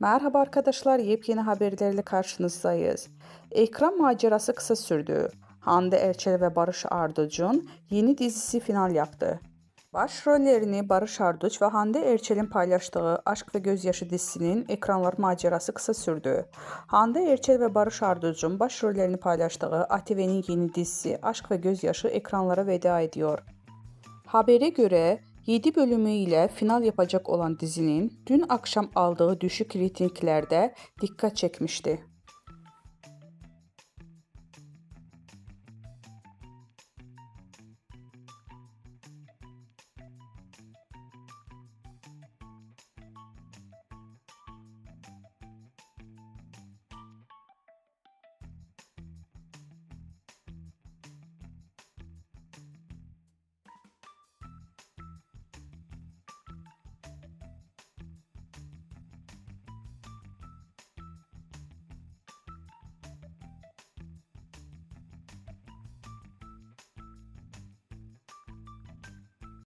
Merhaba arkadaşlar, yepyeni haberlerle karşınızdayız. Ekran macerası kısa sürdü. Hande Erçel ve Barış Arduç'un yeni dizisi final yaptı. Başrollerini Barış Arduç ve Hande Erçel'in paylaştığı Aşk ve Gözyaşı dizisinin ekranlar macerası kısa sürdü. Hande Erçel ve Barış Arduç'un başrollerini paylaştığı ATV'nin yeni dizisi Aşk ve Gözyaşı ekranlara veda ediyor. Habere göre 7 bölümü ile final yapacak olan dizinin dün akşam aldığı düşük reytinglerde dikkat çekmişti.